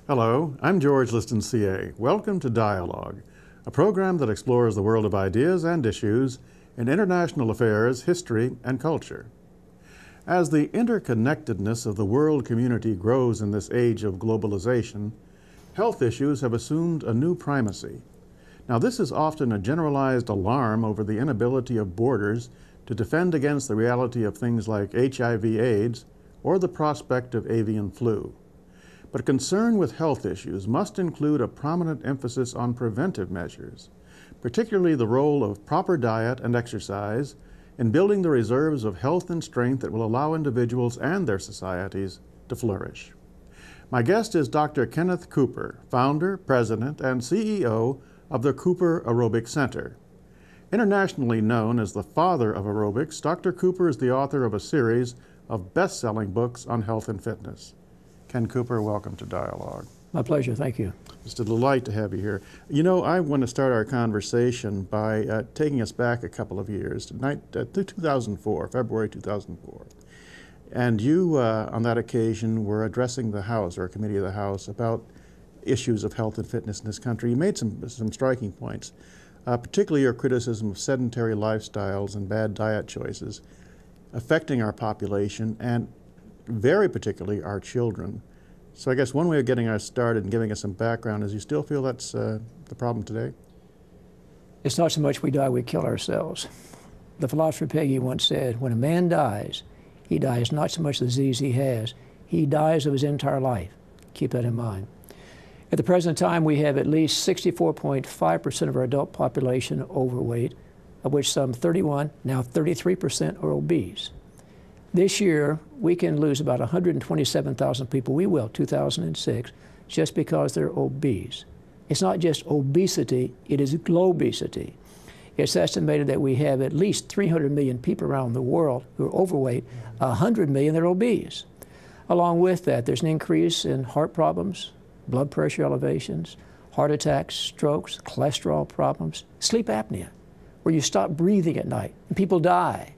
Hello, I'm George Liston, CA. Welcome to Dialogue, a program that explores the world of ideas and issues in international affairs, history, and culture. As the interconnectedness of the world community grows in this age of globalization, health issues have assumed a new primacy. Now, this is often a generalized alarm over the inability of borders to defend against the reality of things like HIV/AIDS or the prospect of avian flu. But concern with health issues must include a prominent emphasis on preventive measures, particularly the role of proper diet and exercise in building the reserves of health and strength that will allow individuals and their societies to flourish. My guest is Dr. Kenneth Cooper, founder, president, and CEO of the Cooper Aerobics Center. Internationally known as the father of aerobics, Dr. Cooper is the author of a series of best-selling books on health and fitness. Ken Cooper, welcome to Dialogue. My pleasure, thank you. It's a delight to have you here. You know, I want to start our conversation by taking us back a couple of years to 2004, February 2004. And you, on that occasion, were addressing the House, or a committee of the House, about issues of health and fitness in this country. You made some striking points, particularly your criticism of sedentary lifestyles and bad diet choices affecting our population, and very particularly our children. So I guess one way of getting us started and giving us some background is, you still feel that's the problem today? It's not so much we die, we kill ourselves. The philosopher Peggy once said, when a man dies, he dies not so much of the disease he has, he dies of his entire life. Keep that in mind. At the present time, we have at least 64.5% of our adult population overweight, of which some 31, now 33% are obese. This year, we can lose about 127,000 people, we will, 2006, just because they're obese. It's not just obesity, it is globesity. It's estimated that we have at least 300 million people around the world who are overweight, 100 million that are obese. Along with that, there's an increase in heart problems, blood pressure elevations, heart attacks, strokes, cholesterol problems, sleep apnea, where you stop breathing at night and people die.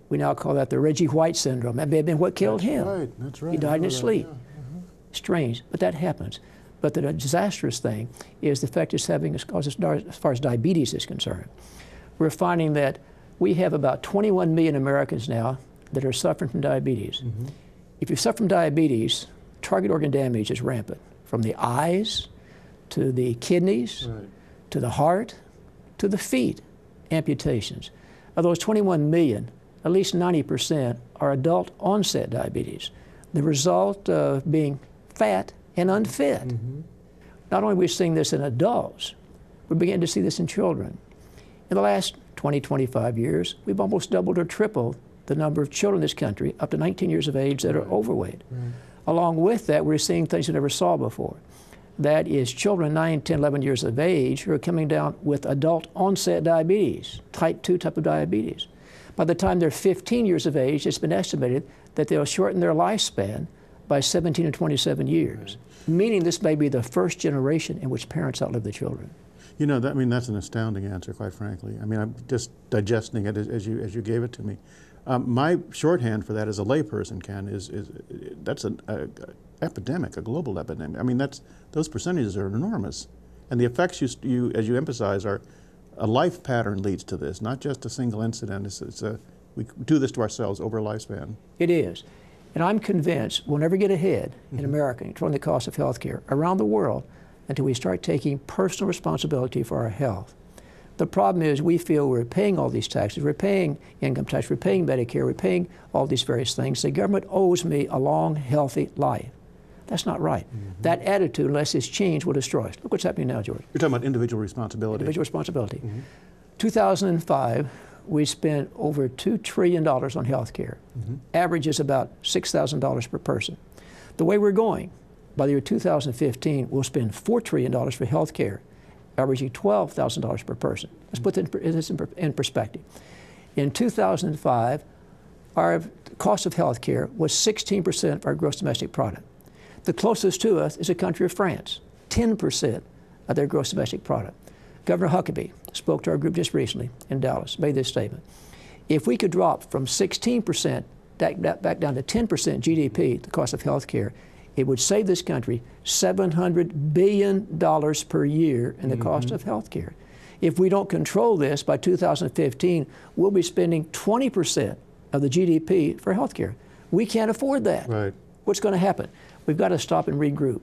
We now call that the Reggie White syndrome. That may have been what killed him. That's right. He died in his sleep. Yeah. Strange, but that happens. But the disastrous thing is the effect it's having as far as diabetes is concerned. We're finding that we have about 21 million Americans now that are suffering from diabetes. If you suffer from diabetes, target organ damage is rampant, from the eyes to the kidneys, to the heart, to the feet, amputations. Of those 21 million, at least 90% are adult onset diabetes, the result of being fat and unfit. Not only are we seeing this in adults, we're beginning to see this in children. In the last 20, 25 years, we've almost doubled or tripled the number of children in this country up to 19 years of age that are overweight. Along with that, we're seeing things we never saw before. That is children 9, 10, 11 years of age who are coming down with adult onset diabetes, type 2 type of diabetes. By the time they're 15 years of age, it's been estimated that they'll shorten their lifespan by 17 to 27 years, meaning this may be the first generation in which parents outlive the children. You know, that's an astounding answer, quite frankly. I mean, I'm just digesting it as you gave it to me. My shorthand for that as a layperson, Ken, that's an epidemic, a global epidemic. I mean, those percentages are enormous. And the effects, as you emphasize, are a life pattern leads to this, not just a single incident. We do this to ourselves over a lifespan. It is. And I'm convinced we'll never get ahead in America in controlling the cost of health care around the world until we start taking personal responsibility for our health. The problem is we feel we're paying all these taxes, we're paying income tax, we're paying Medicare, we're paying all these various things. The government owes me a long, healthy life. That's not right. That attitude, unless it's changed, will destroy us. Look what's happening now, George. You're talking about individual responsibility. Individual responsibility. 2005, we spent over $2 trillion on health care. Average is about $6,000 per person. The way we're going, by the year 2015, we'll spend $4 trillion for health care, averaging $12,000 per person. Let's put this in perspective. In 2005, our cost of health care was 16% of our gross domestic product. The closest to us is a country of France, 10% of their gross domestic product. Governor Huckabee spoke to our group just recently in Dallas, made this statement. If we could drop from 16% back down to 10% GDP, the cost of health care, It would save this country $700 billion per year in the cost of health care. If we don't control this, by 2015, we'll be spending 20% of the GDP for health care. We can't afford that. Right. What's going to happen? We've got to stop and regroup.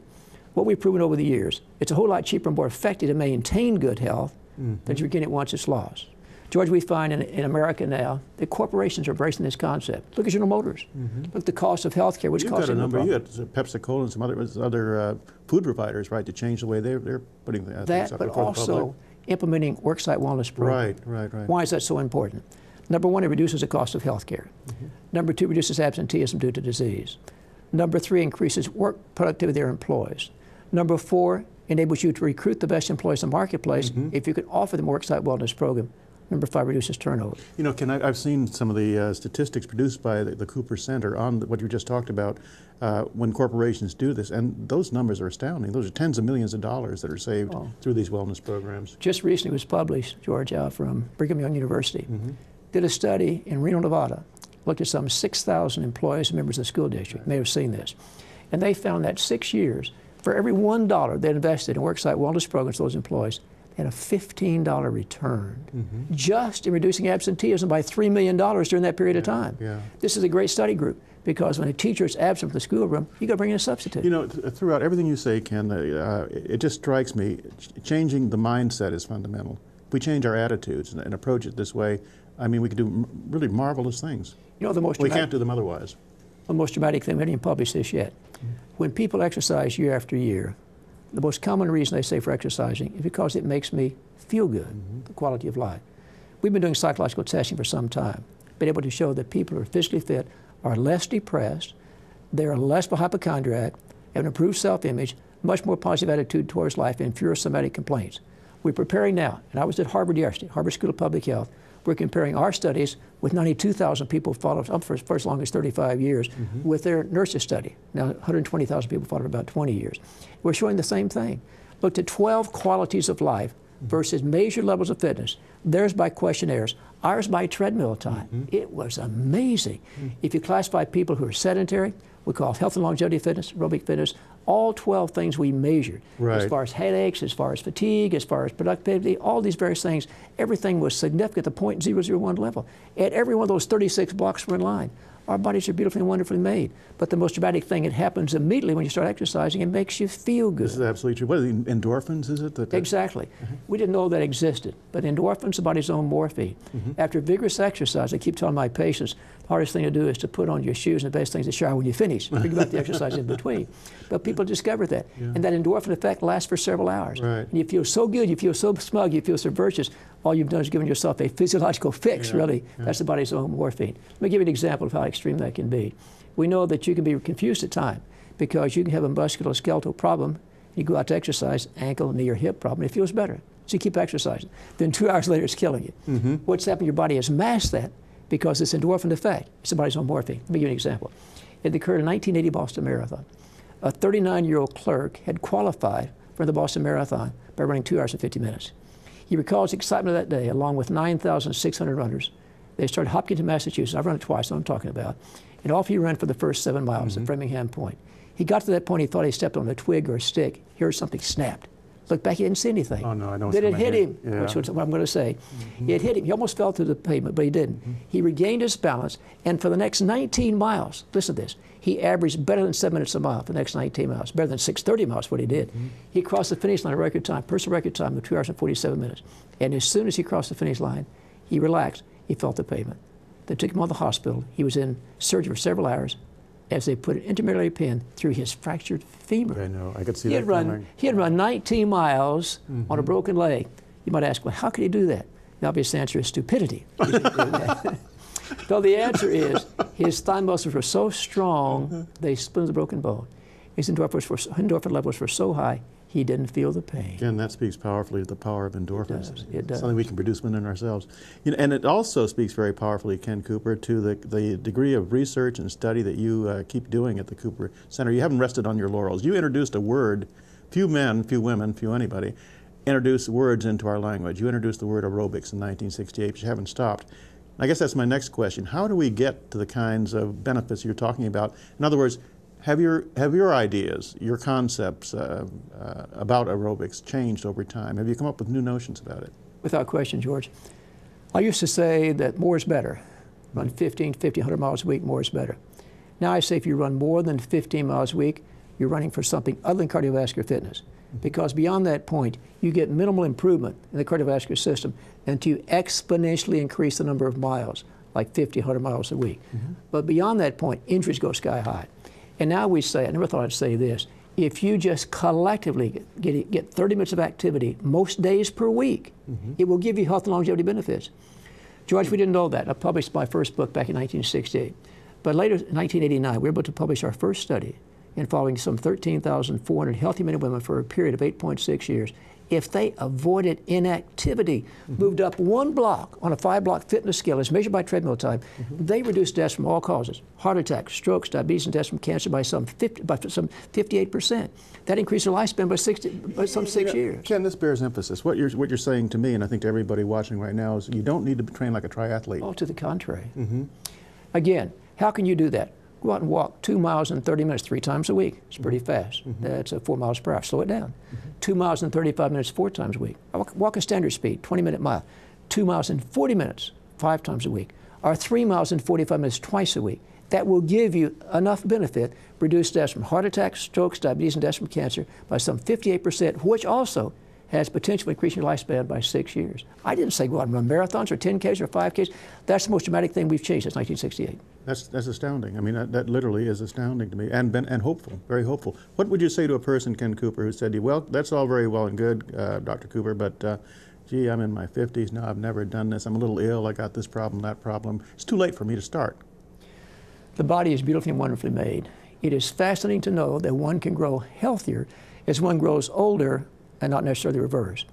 What we've proven over the years, it's a whole lot cheaper and more effective to maintain good health than to regain it once it's lost. George, we find in America now that corporations are embracing this concept. Look at General Motors. Look at the cost of health care, which You've costs got a number. You got problem. PepsiCo and some other food providers, right, to change the way they're putting things That, up but before the public. also implementing worksite wellness programs. Right. Why is that so important? Number one, it reduces the cost of health care. Number two, reduces absenteeism due to disease. Number three, increases work productivity of their employees. Number four, enables you to recruit the best employees in the marketplace if you can offer them a worksite wellness program. Number five, reduces turnover. You know, Ken, I've seen some of the statistics produced by the Cooper Center on what you just talked about when corporations do this, and those numbers are astounding. Those are tens of millions of dollars that are saved through these wellness programs. Just recently was published, George, from Brigham Young University. Did a study in Reno, Nevada, looked at some 6,000 employees and members of the school district. You may have seen this. And they found that 6 years, for every $1 they invested in worksite wellness programs for those employees, they had a $15 return just in reducing absenteeism by $3 million during that period of time. This is a great study group because when a teacher is absent from the schoolroom, you got to bring in a substitute. You know, throughout everything you say, Ken, it just strikes me, changing the mindset is fundamental. If we change our attitudes and approach it this way, I mean, we could do really marvelous things. You know, the most we can't do them otherwise. The most dramatic thing, we haven't even published this yet. When people exercise year after year, the most common reason they say for exercising is because it makes me feel good, the quality of life. We've been doing psychological testing for some time, been able to show that people who are physically fit are less depressed, they're less of a hypochondriac, have an improved self-image, much more positive attitude towards life, and fewer somatic complaints. We're preparing now, and I was at Harvard yesterday, Harvard School of Public Health. We're comparing our studies with 92,000 people followed up for as long as 35 years with their nurses study. Now, 120,000 people followed about 20 years. We're showing the same thing. Looked at 12 qualities of life versus measured levels of fitness. Theirs by questionnaires, ours by treadmill time. It was amazing. If you classify people who are sedentary, we call health and longevity fitness, aerobic fitness, all 12 things we measured. As far as headaches, as far as fatigue, as far as productivity, all these various things, everything was significant at the 0.001 level. At every one of those 36 blocks were in line. Our bodies are beautifully and wonderfully made. But the most dramatic thing, it happens immediately when you start exercising. It makes you feel good. This is absolutely true. What are the endorphins, is it? Exactly. We didn't know that existed. But endorphins, the body's own morphine. After vigorous exercise, I keep telling my patients, the hardest thing to do is to put on your shoes, and the best thing is to shower when you finish. Forget about the exercise in between. But people discover that. And that endorphin effect lasts for several hours. And you feel so good, you feel so smug, you feel so virtuous. All you've done is given yourself a physiological fix, really. That's the body's own morphine. Let me give you an example of how extreme that can be. We know that you can be confused at times because you can have a musculoskeletal problem. You go out to exercise, ankle, knee, or hip problem, it feels better. So you keep exercising. Then 2 hours later, it's killing you. What's happened? Your body has masked that because it's endorphin effect. It's the body's own morphine. Let me give you an example. It occurred in 1980 Boston Marathon. A 39-year-old clerk had qualified for the Boston Marathon by running 2 hours and 50 minutes. He recalls the excitement of that day, along with 9,600 runners. They started Hopkins, Massachusetts. I've run it twice, so I'm talking about. And off he ran for the first 7 miles at Framingham Point. He got to that point, he thought he stepped on a twig or a stick. He heard something snapped. Looked back, he didn't see anything. Oh, no, I don't. Then it hit him, which is what I'm going to say. It hit him. He almost fell to the pavement, but he didn't. He regained his balance, and for the next 19 miles, listen to this, he averaged better than 7 minutes a mile for the next 19 miles, better than 6:30 miles, what he did. He crossed the finish line, a record time, personal record time of 2 hours and 47 minutes. And as soon as he crossed the finish line, he relaxed. He felt the pavement. They took him out of the hospital. He was in surgery for several hours as they put an intermediary pin through his fractured femur. I know, I could see that coming. He had run 19 miles on a broken leg. You might ask, well, how could he do that? The obvious answer is stupidity. So the answer is his thigh muscles were so strong, they split the broken bone. His endorphin levels were so high, he didn't feel the pain. Again, that speaks powerfully to the power of endorphins. It does. Something we can produce within ourselves. You know, and it also speaks very powerfully, Ken Cooper, to the degree of research and study that you keep doing at the Cooper Center. You haven't rested on your laurels. You introduced a word, few men, few women, few anybody, introduced words into our language. You introduced the word aerobics in 1968, but you haven't stopped. I guess that's my next question. How do we get to the kinds of benefits you're talking about? In other words, Have your ideas, your concepts about aerobics changed over time? Have you come up with new notions about it? Without question, George. I used to say that more is better. Run 15, 50, 100 miles a week, more is better. Now I say if you run more than 15 miles a week, you're running for something other than cardiovascular fitness. Because beyond that point, you get minimal improvement in the cardiovascular system until you exponentially increase the number of miles, like 50, 100 miles a week. But beyond that point, injuries go sky high. And now we say, I never thought I'd say this, if you just collectively get 30 minutes of activity most days per week, it will give you health and longevity benefits. George, we didn't know that. I published my first book back in 1968. But later, in 1989, we were able to publish our first study involving some 13,400 healthy men and women for a period of 8.6 years. If they avoided inactivity, moved up 1 block on a 5-block fitness scale as measured by treadmill time, they reduced deaths from all causes: heart attacks, strokes, diabetes, and deaths from cancer by some 58%. That increased their lifespan by some 6 years. Ken, this bears emphasis. What you're saying to me, and I think to everybody watching right now, is you don't need to train like a triathlete. Oh, to the contrary. Again, how can you do that? Go out and walk 2 miles in 30 minutes 3 times a week. It's pretty fast. That's 4 miles per hour. Slow it down. 2 miles in 35 minutes 4 times a week. Walk a standard speed, 20-minute mile. 2 miles in 40 minutes 5 times a week. Or 3 miles in 45 minutes twice a week. That will give you enough benefit, reduce deaths from heart attacks, strokes, diabetes, and deaths from cancer by some 58%, which also has potential increasing your lifespan by 6 years. I didn't say go out and run marathons or 10Ks or 5Ks. That's the most dramatic thing we've changed since 1968. That's astounding. I mean, that literally is astounding to me, and hopeful, very hopeful. What would you say to a person, Ken Cooper, who said to you, well, that's all very well and good, Dr. Cooper, but gee, I'm in my 50s now, I've never done this, I'm a little ill, I got this problem, that problem. It's too late for me to start. The body is beautifully and wonderfully made. It is fascinating to know that one can grow healthier as one grows older and not necessarily reverse.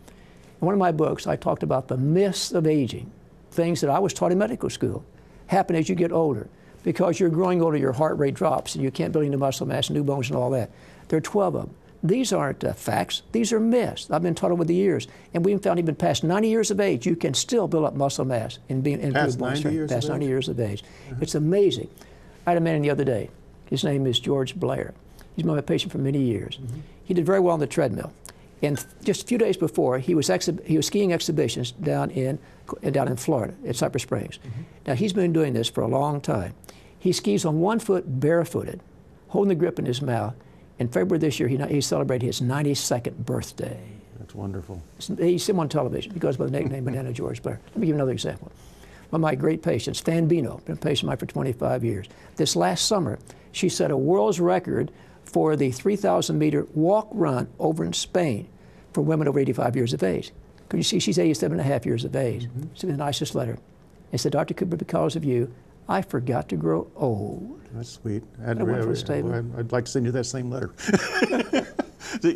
In one of my books, I talked about the myths of aging, things that I was taught in medical school, happen as you get older. Because you're growing older, your heart rate drops, and you can't build any new muscle mass, new bones, and all that. There are 12 of them. These aren't facts. These are myths. I've been taught over the years. And we've found even past 90 years of age, you can still build up muscle mass and improve bone strength. Past 90 years of age. It's amazing. I had a man the other day. His name is George Blair. He's been my patient for many years. He did very well on the treadmill. And just a few days before, he was skiing exhibitions down in Florida at Cypress Springs. Now, he's been doing this for a long time. He skis on 1 foot barefooted, holding the grip in his mouth. In February this year, he celebrated his 92nd birthday. That's wonderful. He's seen him on television. He goes by the nickname Banana George Blair. Let me give you another example. One of my great patients, Fan Bino, been a patient of mine for 25 years. This last summer, she set a world's record for the 3,000-meter walk-run over in Spain for women over 85 years of age. Because you see, she's 87 and a half years of age. She sent me the nicest letter. And said, Dr. Cooper, because of you, I forgot to grow old. That's sweet. I'd like to send you that same letter.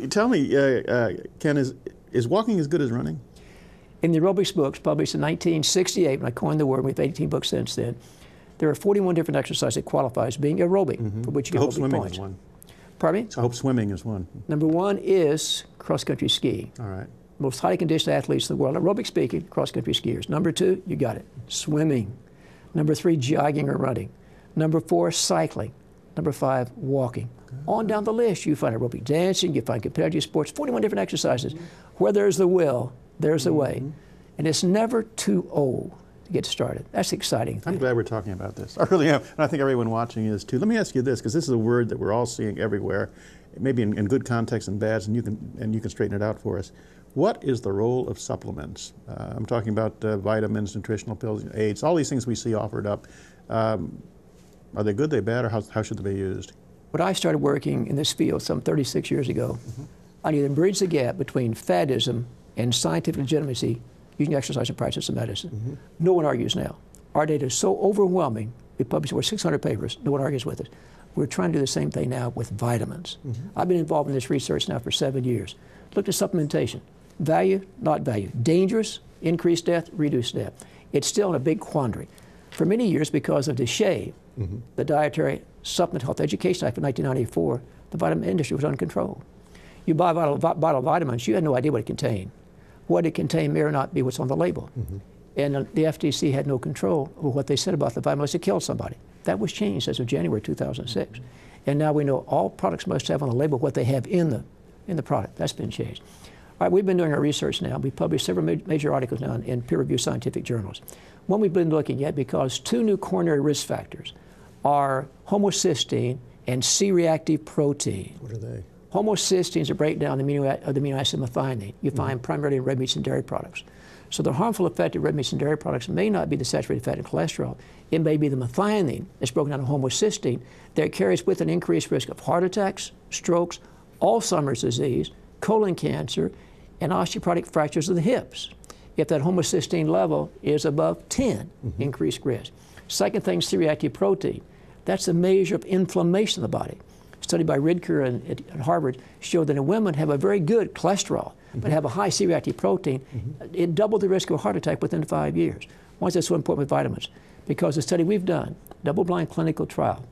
Tell me, Ken, is walking as good as running? In the aerobics books published in 1968, when I coined the word, we've 18 books since then, there are 41 different exercises that qualify as being aerobic, for which you get aerobic points. Is one. Pardon me? I hope swimming is one. Number 1 is cross-country skiing. All right. Most highly conditioned athletes in the world, aerobic speaking, cross-country skiers. Number 2, you got it, swimming. Number 3, jogging or running. Number 4, cycling. Number 5, walking. On down the list, you find aerobic dancing, you find competitive sports, 41 different exercises. Where there's the will, there's the way. And it's never too old to get started. That's the exciting thing. I'm glad we're talking about this. I really am. And I think everyone watching is too. Let me ask you this, because this is a word that we're all seeing everywhere, maybe in good context and bad, and you can straighten it out for us. What is the role of supplements? I'm talking about vitamins, nutritional pills, aids, all these things we see offered up. Are they good, they bad, or how should they be used? When I started working in this field some 36 years ago, I needed to bridge the gap between fadism and scientific legitimacy using exercise and practice of medicine. No one argues now. Our data is so overwhelming, we published over 600 papers, no one argues with us. We're trying to do the same thing now with vitamins. I've been involved in this research now for 7 years. Looked at supplementation. Value, not value. Dangerous, increased death, reduced death. It's still in a big quandary. For many years, because of DSHEA, the Dietary Supplement Health Education Act of 1994, the vitamin industry was uncontrolled. You buy a bottle of vitamins, you had no idea what it contained. What it contained may or not be what's on the label. And the FTC had no control over what they said about the vitamin unless it killed somebody. That was changed as of January 2006. And now we know all products must have on the label what they have in the product. That's been changed. All right, we've been doing our research now. We've published several major articles now in peer-reviewed scientific journals. One we've been looking at, because two new coronary risk factors are homocysteine and C-reactive protein. What are they? Homocysteine is a breakdown of the amino acid methionine. You find primarily in red meats and dairy products. So the harmful effect of red meats and dairy products may not be the saturated fat and cholesterol. It may be the methionine that's broken down to homocysteine that carries with an increased risk of heart attacks, strokes, Alzheimer's disease, colon cancer, and osteoporotic fractures of the hips. If that homocysteine level is above 10, increased risk. Second thing, C-reactive protein. That's a measure of inflammation of the body. A study by Ridker at Harvard showed that women have a very good cholesterol, but have a high C-reactive protein. It doubled the risk of a heart attack within 5 years. Why is that so important with vitamins? Because the study we've done, double-blind clinical trial,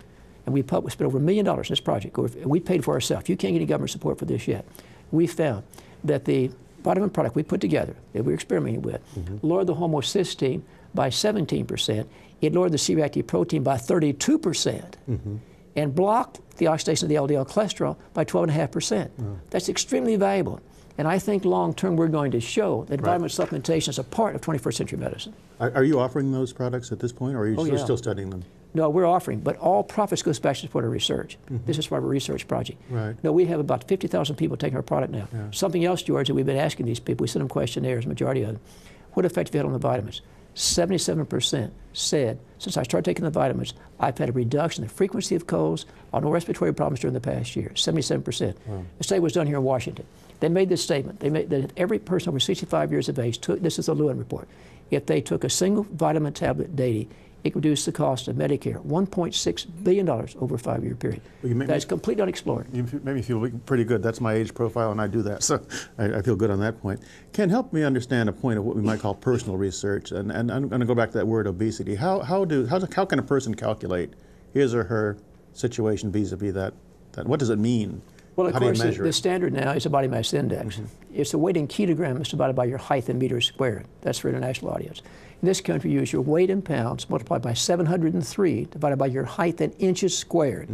and we spent over $1 million in this project. We paid for ourselves. You can't get any government support for this yet. We found that the vitamin product we put together, that we're experimenting with, lowered the homocysteine by 17%. It lowered the C-reactive protein by 32%, and blocked the oxidation of the LDL cholesterol by 12.5%. That's extremely valuable. And I think long-term we're going to show that vitamin supplementation is a part of 21st century medicine. Are you offering those products at this point, or are you still studying them? No, we're offering, but all profits goes back to support our research. This is part of a research project. No, we have about 50,000 people taking our product now. Something else, George, that we've been asking these people, we send them questionnaires, majority of them, what effect have you had on the vitamins? 77% said, since I started taking the vitamins, I've had a reduction in the frequency of colds, on no respiratory problems during the past year, 77%. The study was done here in Washington. They made this statement. They made that if every person over 65 years of age took, this is the Lewin report, if they took a single vitamin tablet daily, it reduced the cost of Medicare $1.6 billion over a 5-year period. Well, that's completely unexplored. You made me feel pretty good. That's my age profile, and I do that, so I feel good on that point. Ken, help me understand a point of what we might call personal research, and I'm going to go back to that word obesity. How can a person calculate his or her situation vis-a-vis that? What does it mean? Well, of course, the standard now is a body mass index. It's the weight in kilograms divided by your height in meters squared. That's for international audience. In this country, you use your weight in pounds multiplied by 703 divided by your height in inches squared.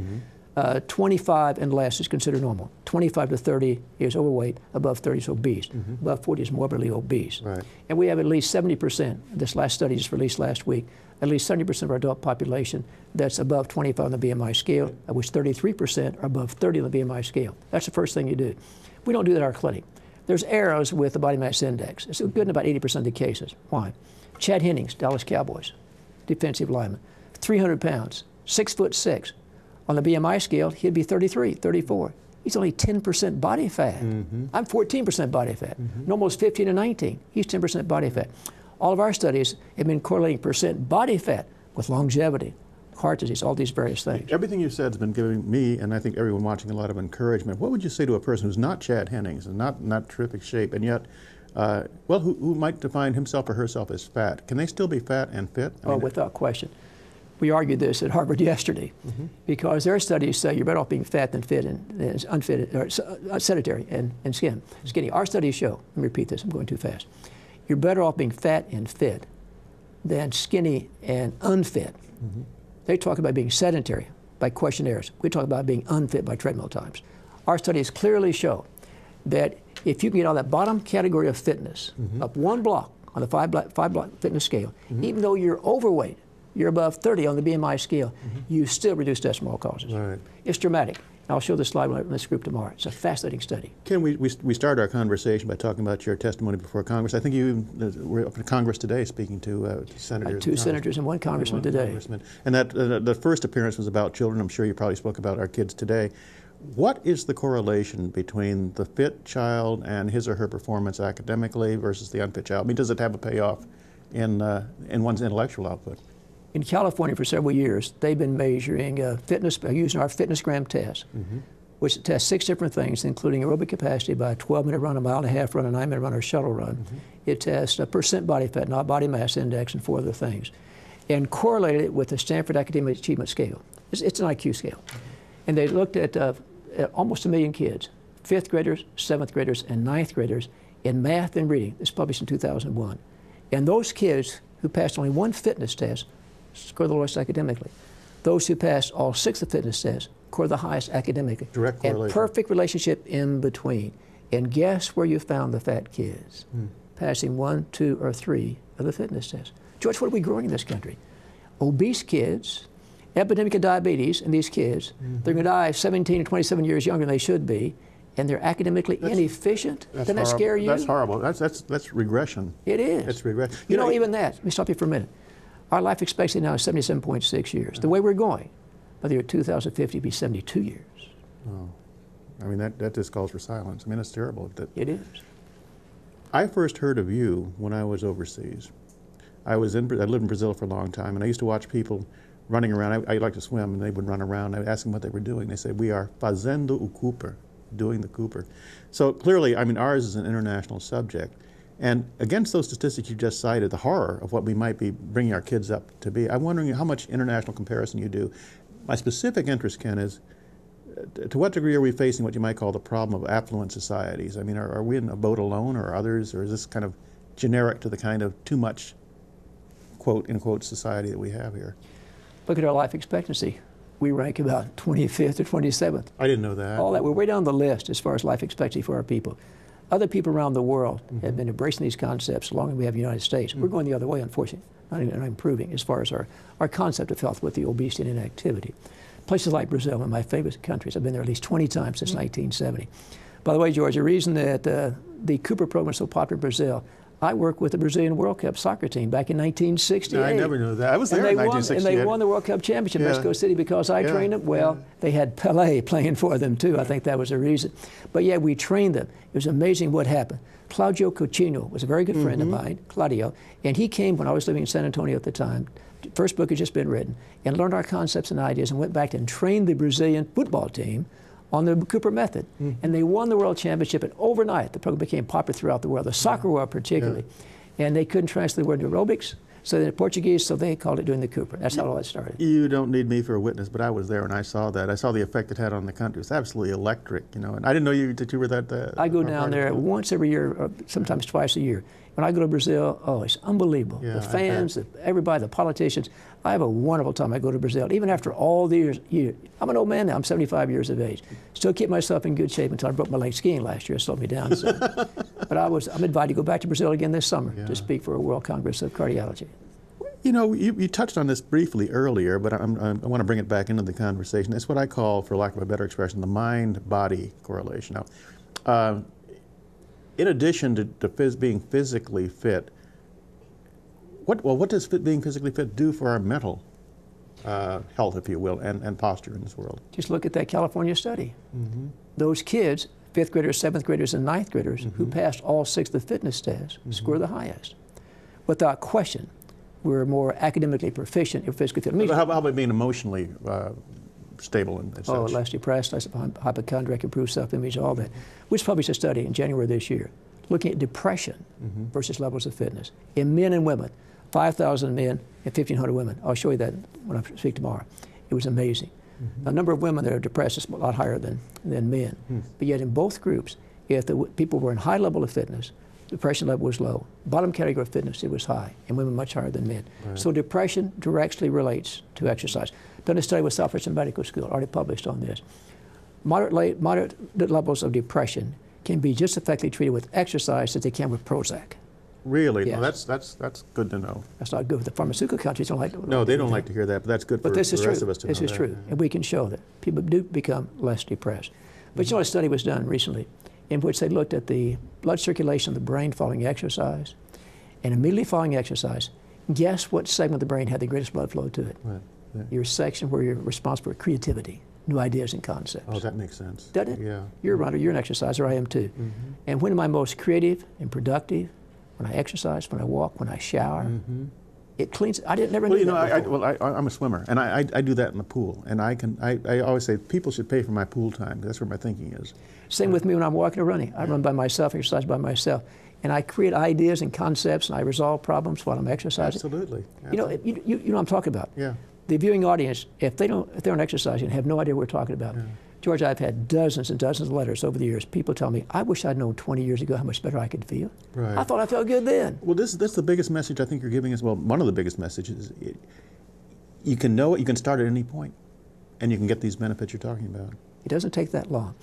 25 and less is considered normal. 25 to 30 is overweight. Above 30 is obese. Above 40 is morbidly obese. And we have at least 70%. This last study just released last week. At least 70% of our adult population that's above 25 on the BMI scale, of which 33% are above 30 on the BMI scale. That's the first thing you do. We don't do that at our clinic. There's arrows with the body mass index. It's good in about 80% of the cases. Why? Chad Hennings, Dallas Cowboys, defensive lineman, 300 pounds, 6'6". On the BMI scale, he'd be 33, 34. He's only 10% body fat. I'm 14% body fat. Normal's 15 to 19. He's 10% body fat. All of our studies have been correlating percent body fat with longevity, heart disease, all these various things. Everything you've said has been giving me, and I think everyone watching, a lot of encouragement. What would you say to a person who's not Chad Hennings and not terrific shape, and yet, who might define himself or herself as fat? Can they still be fat and fit? Without question. We argued this at Harvard yesterday because their studies say you're better off being fat than fit and unfit, or sedentary and skinny. Our studies show, let me repeat this, I'm going too fast. You're better off being fat and fit than skinny and unfit. They talk about being sedentary by questionnaires. We talk about being unfit by treadmill times. Our studies clearly show that if you can get on that bottom category of fitness, up one block on the five block fitness scale, even though you're overweight, you're above 30 on the BMI scale, you still reduce decimal all causes. It's dramatic. I'll show the slide in this group tomorrow. It's a fascinating study. Ken, we started our conversation by talking about your testimony before Congress. I think you were up in Congress today speaking to senators. Two senators and one congressman today. And that the first appearance was about children. I'm sure you probably spoke about our kids today. What is the correlation between the fit child and his or her performance academically versus the unfit child? I mean, does it have a payoff in one's intellectual output? In California for several years, they've been measuring fitness using our Fitnessgram Test, which tests 6 different things, including aerobic capacity by a 12-minute run, a mile-and-a-half run, a 9-minute run, or shuttle run. It tests a percent body fat, not body mass index, and 4 other things, and correlated it with the Stanford Academic Achievement Scale. It's an IQ scale. And they looked at almost 1 million kids, 5th graders, 7th graders, and 9th graders in math and reading. This was published in 2001. And those kids who passed only one fitness test score the lowest academically. Those who passed all 6 of the fitness tests scored the highest academically. Direct correlation. And perfect relationship in between. And guess where you found the fat kids? Passing 1, 2, or 3 of the fitness tests. George, what are we growing in this country? Obese kids, epidemic of diabetes in these kids. They're going to die 17 or 27 years younger than they should be, and they're academically inefficient. Doesn't that scare you? That's horrible. That's regression. It is. It's regression. You know, even that, let me stop you for a minute. Our life expectancy now is 77.6 years. The way we're going, by the year 2050, it'll be 72 years. Oh. I mean, that just calls for silence. I mean, it's terrible. It is. I first heard of you when I was overseas. I lived in Brazil for a long time, and I used to watch people running around. I like to swim, and they would run around. I would ask them what they were doing. They said, "We are fazendo o Cooper," doing the Cooper. So clearly, I mean, ours is an international subject. And against those statistics you just cited, the horror of what we might be bringing our kids up to be, I'm wondering how much international comparison you do. My specific interest, Ken, is to what degree are we facing what you might call the problem of affluent societies? I mean, are we in a boat alone, or others, or is this kind of generic to the kind of too much, quote, in quote, society that we have here? Look at our life expectancy. We rank about 25th or 27th. I didn't know that. All that. We're way down the list as far as life expectancy for our people. Other people around the world have been embracing these concepts as long as we have the United States. We're going the other way, unfortunately, not improving as far as our concept of health with the obesity and inactivity. Places like Brazil, one of my favorite countries. I've been there at least 20 times since 1970. By the way, George, the reason that the Cooper program is so popular in Brazil, I worked with the Brazilian World Cup soccer team back in 1968. No, I never knew that. I was there in 1968. And they won the World Cup championship in Mexico City because I trained them. Well, they had Pelé playing for them too. I think that was the reason. But yeah, we trained them. It was amazing what happened. Claudio Coutinho was a very good friend of mine, Claudio, and he came when I was living in San Antonio at the time. First book had just been written, and learned our concepts and ideas, and went back and trained the Brazilian football team on the Cooper method. And they won the world championship, and overnight the program became popular throughout the world, the soccer world particularly. And they couldn't translate the word aerobics, so in Portuguese, so they called it doing the Cooper. That's how all that started. You don't need me for a witness, but I was there and I saw that. I saw the effect it had on the country. It's absolutely electric, you know. And I didn't know that you were that. I go down there once every year, or sometimes twice a year. When I go to Brazil, oh, it's unbelievable. Yeah, the fans, everybody, the politicians. I have a wonderful time. I go to Brazil, even after all the years. I'm an old man now. I'm 75 years of age. Still keep myself in good shape until I broke my leg skiing last year. It slowed me down some. But I'm invited to go back to Brazil again this summer to speak for a World Congress of Cardiology. You know, you touched on this briefly earlier, but I want to bring it back into the conversation. It's what I call, for lack of a better expression, the mind-body correlation. Now, in addition to being physically fit, what does being physically fit do for our mental health, if you will, and posture in this world? Just look at that California study. Those kids, 5th graders, 7th graders, and 9th graders, who passed all 6 of the fitness tests, score the highest. Without question, we're more academically proficient if physically fit. How about being emotionally stable and such? Oh, less depressed, less hypochondriac, improved self-image, all that. We just published a study in January this year looking at depression versus levels of fitness in men and women. 5,000 men and 1,500 women. I'll show you that when I speak tomorrow. It was amazing. The number of women that are depressed is a lot higher than men. But yet in both groups, if the people were in high level of fitness, depression level was low. Bottom category of fitness, it was high, and women much higher than men. Right. So depression directly relates to exercise. Done a study with Southwestern Medical School, already published on this. Moderate levels of depression can be just effectively treated with exercise as they can with Prozac. Really? Yes. No, that's good to know. That's not good. The pharmaceutical countries don't like to. No, they don't like to hear that, but that's good for the rest of us to know. This is true, and we can show that people do become less depressed. But you know, a study was done recently in which they looked at the blood circulation of the brain following exercise, and immediately following exercise, guess what segment of the brain had the greatest blood flow to it? Right. Yeah. Your section where you're responsible for creativity, new ideas and concepts. Oh, that makes sense. Doesn't it? Yeah. You're a runner, you're an exerciser, I am too. And when am I most creative and productive? When I exercise, when I walk, when I shower. It cleans. I never knew that before. I'm a swimmer, and I do that in the pool. And I always say people should pay for my pool time. That's where my thinking is. Same with me when I'm walking or running. I run by myself, exercise by myself, and I create ideas and concepts, and I resolve problems while I'm exercising. Absolutely. You know, you know what I'm talking about. Yeah. The viewing audience, if they aren't exercising, have no idea what we're talking about. George, I've had dozens and dozens of letters over the years. People tell me, I wish I'd known 20 years ago how much better I could feel. Right. I thought I felt good then. Well, that's the biggest message I think you're giving us. Well, one of the biggest messages. you can know it, you can start at any point, and you can get these benefits you're talking about. It doesn't take that long.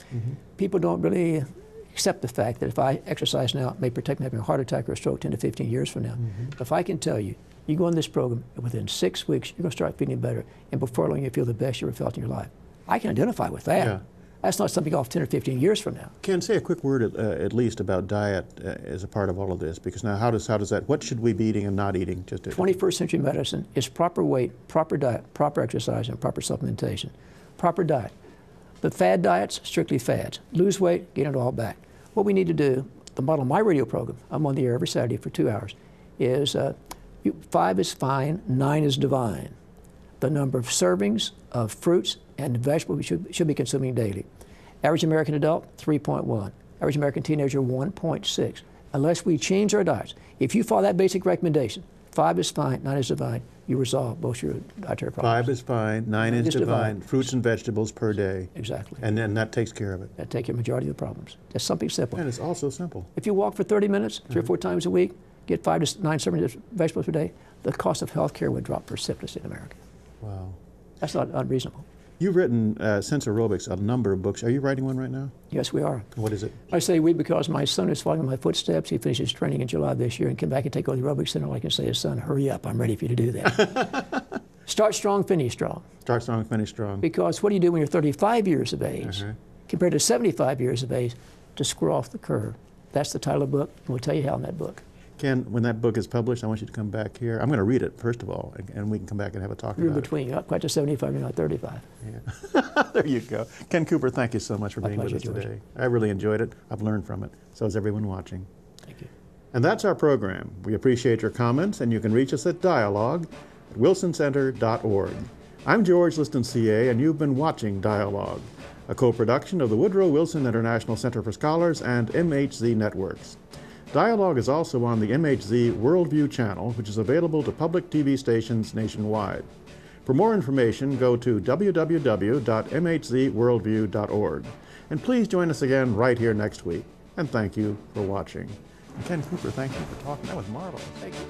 People don't really accept the fact that if I exercise now, it may protect me from a heart attack or a stroke 10 to 15 years from now. If I can tell you, you go in this program, and within 6 weeks, you're going to start feeling better, and before long, you feel the best you ever felt in your life. I can identify with that. Yeah. That's not something off 10 or 15 years from now. Ken, say a quick word at least about diet as a part of all of this, because now how does that, what should we be eating and not eating? 21st century medicine is proper weight, proper diet, proper exercise, and proper supplementation. Proper diet. The fad diets, strictly fads. Lose weight, gain it all back. What we need to do, the model of my radio program, I'm on the air every Saturday for 2 hours, is 5 is fine, 9 is divine. The number of servings of fruits and vegetables we should be consuming daily. Average American adult, 3.1. Average American teenager, 1.6. Unless we change our diets. If you follow that basic recommendation, 5 is fine, 9 is divine, you resolve most of your dietary problems. 5 is fine, 9 is divine, fruits and vegetables per day. Exactly. And then that takes care of it. That takes care of the majority of the problems. That's something simple. And it's also simple. If you walk for 30 minutes, 3 or 4 times a week, get 5 to 9 servings of vegetables per day, the cost of health care would drop precipitously in America. Wow. That's not unreasonable. You've written, since Aerobics, a number of books. Are you writing one right now? Yes, we are. What is it? I say we because my son is following my footsteps. He finishes training in July this year and came back and take over the aerobics center. I can say, son, hurry up. I'm ready for you to do that. Start strong, finish strong. Start strong, finish strong. Because what do you do when you're 35 years of age compared to 75 years of age to square off the curve? That's the title of the book, and we'll tell you how in that book. Ken, when that book is published, I want you to come back here. I'm going to read it, first of all, and we can come back and have a talk You're in about between. You're not quite to 75, you're not 35. Yeah. There you go. Ken Cooper, thank you so much for My being with pleasure, us George. today. I really enjoyed it. I've learned from it. So has everyone watching. Thank you. And that's our program. We appreciate your comments, and you can reach us at dialogue@wilsoncenter.org. I'm George Liston, CA, and you've been watching Dialogue, a co-production of the Woodrow Wilson International Center for Scholars and MHZ Networks. Dialogue is also on the MHZ Worldview channel, which is available to public TV stations nationwide. For more information, go to www.mhzworldview.org. And please join us again right here next week. And thank you for watching. And Ken Cooper, thank you for talking. That was marvelous. Thank you.